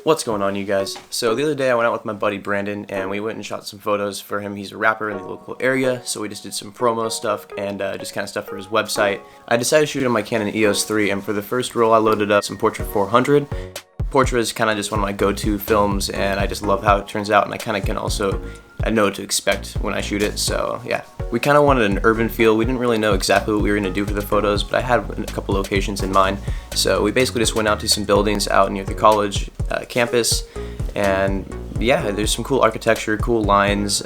What's going on, you guys? So the other day I went out with my buddy Brandon and we went and shot some photos for him. He's a rapper in the local area, so we just did some promo stuff and just kind of stuff for his website. I decided to shoot on my Canon EOS 3, and for the first roll I loaded up some Portra 400. Portra is kind of just one of my go-to films, and I just love how it turns out, and I kind of can also know what to expect when I shoot it. So yeah, we kind of wanted an urban feel. We didn't really know exactly what we were going to do for the photos, but I had a couple locations in mind. So we basically just went out to some buildings out near the college campus, and yeah, there's some cool architecture, cool lines,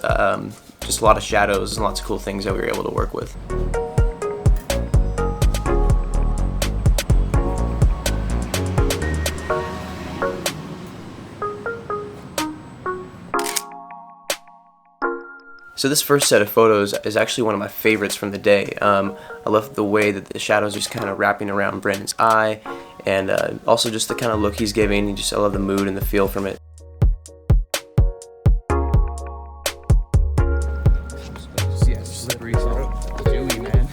just a lot of shadows and lots of cool things that we were able to work with. So this first set of photos is actually one of my favorites from the day. I love the way that the shadows are just kind of wrapping around Brandon's eye, and also just the kind of look he's giving. I love the mood and the feel from it. Yeah, it's slippery, so dewy, man.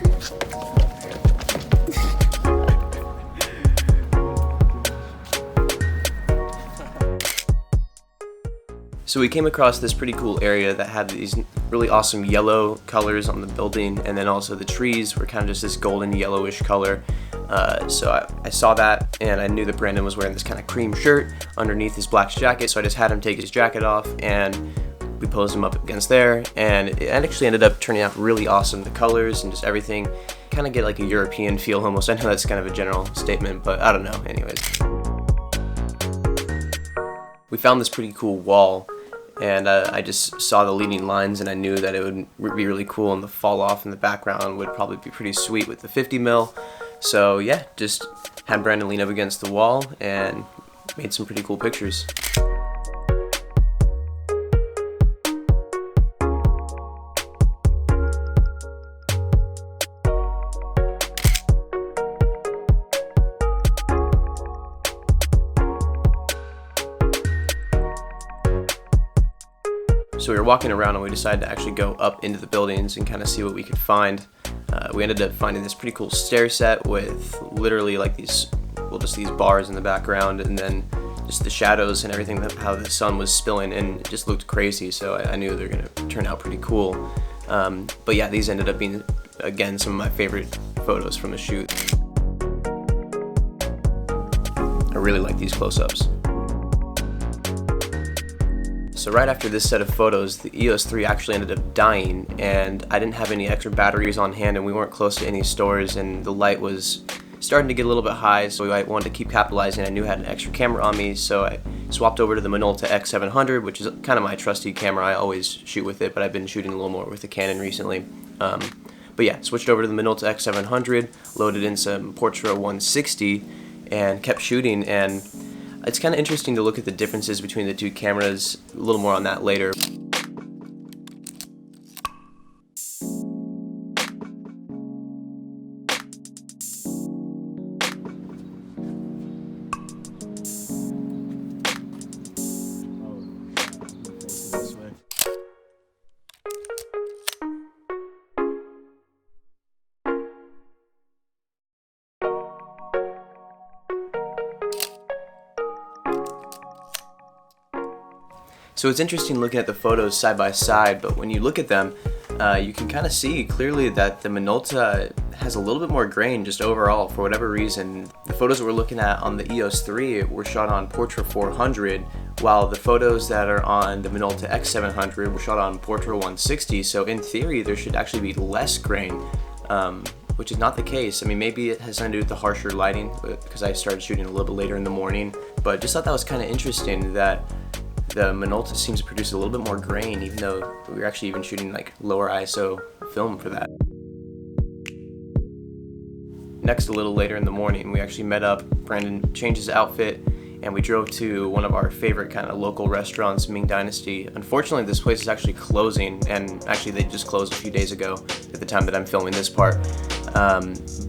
So we came across this pretty cool area that had these really awesome yellow colors on the building, and then also the trees were kind of just this golden yellowish color. So I saw that, and I knew that Brandon was wearing this kind of cream shirt underneath his black jacket, so I just had him take his jacket off and we posed him up against there, and it actually ended up turning out really awesome. The colors and just everything kind of get like a European feel almost. I know that's kind of a general statement, but I don't know. Anyways, we found this pretty cool wall, and I just saw the leading lines, and I knew that it would be really cool, and the fall off in the background would probably be pretty sweet with the 50mm. So yeah, just had Brandon lean up against the wall and made some pretty cool pictures. So we were walking around and we decided to actually go up into the buildings and kind of see what we could find. We ended up finding this pretty cool stair set with literally like these bars in the background, and then just the shadows and everything, how the sun was spilling, and it just looked crazy. So I knew they were going to turn out pretty cool. But yeah, these ended up being, again, some of my favorite photos from the shoot. I really like these close-ups. So right after this set of photos, the EOS 3 actually ended up dying, and I didn't have any extra batteries on hand, and we weren't close to any stores, and the light was starting to get a little bit high, so I wanted to keep capitalizing. I knew I had an extra camera on me, so I swapped over to the Minolta X700, which is kind of my trusty camera. I always shoot with it, but I've been shooting a little more with the Canon recently. But yeah, switched over to the Minolta X700, loaded in some Portra 160, and kept shooting. And it's kind of interesting to look at the differences between the two cameras. A little more on that later. So it's interesting looking at the photos side by side, but when you look at them, you can kind of see clearly that the Minolta has a little bit more grain just overall for whatever reason. The photos that we're looking at on the EOS 3 were shot on Portra 400, while the photos that are on the Minolta X700 were shot on Portra 160, so in theory there should actually be less grain, which is not the case. I mean, maybe it has something to do with the harsher lighting, because I started shooting a little bit later in the morning, but just thought that was kind of interesting that the Minolta seems to produce a little bit more grain, even though we were actually even shooting like lower ISO film for that. Next, a little later in the morning, we actually met up. Brandon changed his outfit, and we drove to one of our favorite kind of local restaurants, Ming Dynasty. Unfortunately, this place is actually closing, and actually they just closed a few days ago at the time that I'm filming this part.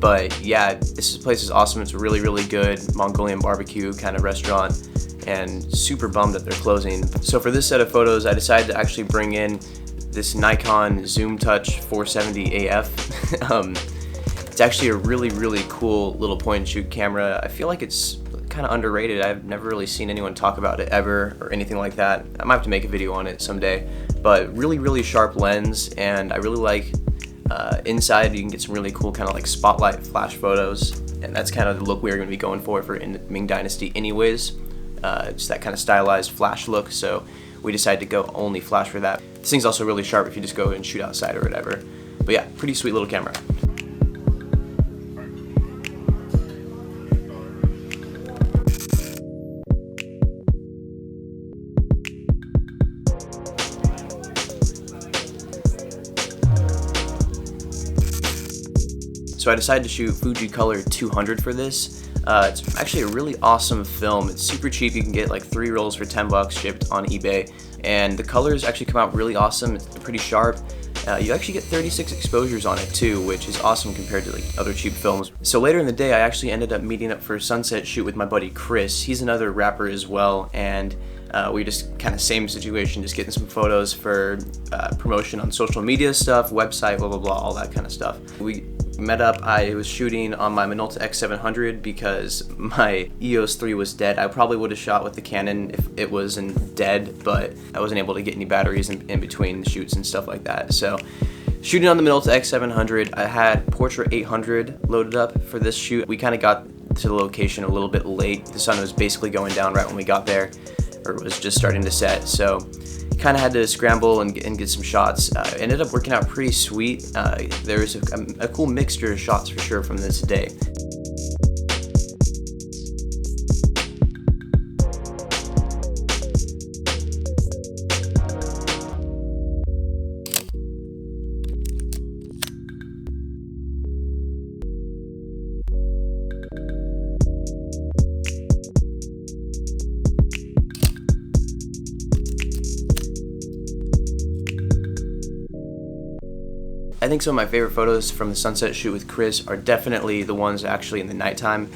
But yeah, this place is awesome. It's a really, really good Mongolian barbecue kind of restaurant, and super bummed that they're closing. So for this set of photos, I decided to actually bring in this Nikon Zoom Touch 470 AF. It's actually a really cool little point and shoot camera. I feel like it's kind of underrated. I've never really seen anyone talk about it ever or anything like that. I might have to make a video on it someday, but really sharp lens, and I really like inside you can get some really cool kind of like spotlight flash photos, and that's kind of the look we're going to be going for in the Ming Dynasty anyways. Just that kind of stylized flash look, so we decided to go only flash for that. This thing's also really sharp if you just go and shoot outside or whatever. But yeah, pretty sweet little camera. So I decided to shoot Fuji Color 200 for this. It's actually a really awesome film. It's super cheap. You can get like 3 rolls for 10 bucks shipped on eBay. And the colors actually come out really awesome. It's pretty sharp. You actually get 36 exposures on it too, which is awesome compared to like other cheap films. So later in the day, I actually ended up meeting up for a sunset shoot with my buddy Chris. He's another rapper as well, and we just kind of same situation, just getting some photos for promotion on social media stuff, website, blah blah blah, all that kind of stuff. We met up. I was shooting on my Minolta X700 because my EOS 3 was dead. I probably would have shot with the Canon if it wasn't dead, but I wasn't able to get any batteries in between the shoots and stuff like that. So shooting on the Minolta X700, I had Portrait 800 loaded up for this shoot. We kind of got to the location a little bit late. The sun was basically going down right when we got there, or was just starting to set, so kind of had to scramble and get some shots. Ended up working out pretty sweet. There was a cool mixture of shots for sure from this day. I think some of my favorite photos from the sunset shoot with Chris are definitely the ones actually in the nighttime.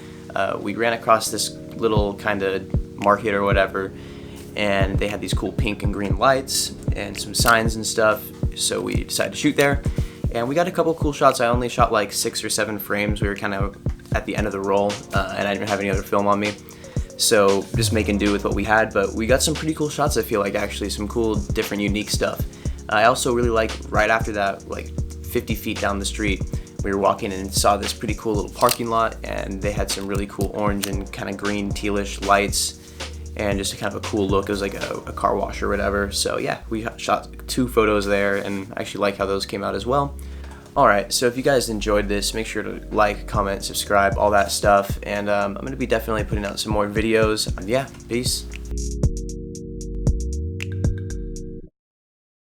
We ran across this little kind of market or whatever, and they had these cool pink and green lights and some signs and stuff, so we decided to shoot there. And we got a couple cool shots. I only shot like 6 or 7 frames. We were kind of at the end of the roll, and I didn't have any other film on me, so just making do with what we had. But we got some pretty cool shots, I feel like, actually some cool different unique stuff. I also really like right after that, like 50 feet down the street, we were walking and saw this pretty cool little parking lot, and they had some really cool orange and kind of green tealish lights and just a kind of a cool look. It was like a car wash or whatever. So yeah, we shot 2 photos there, and I actually like how those came out as well. Alright, so if you guys enjoyed this, make sure to like, comment, subscribe, all that stuff, and I'm going to be definitely putting out some more videos. Yeah, peace.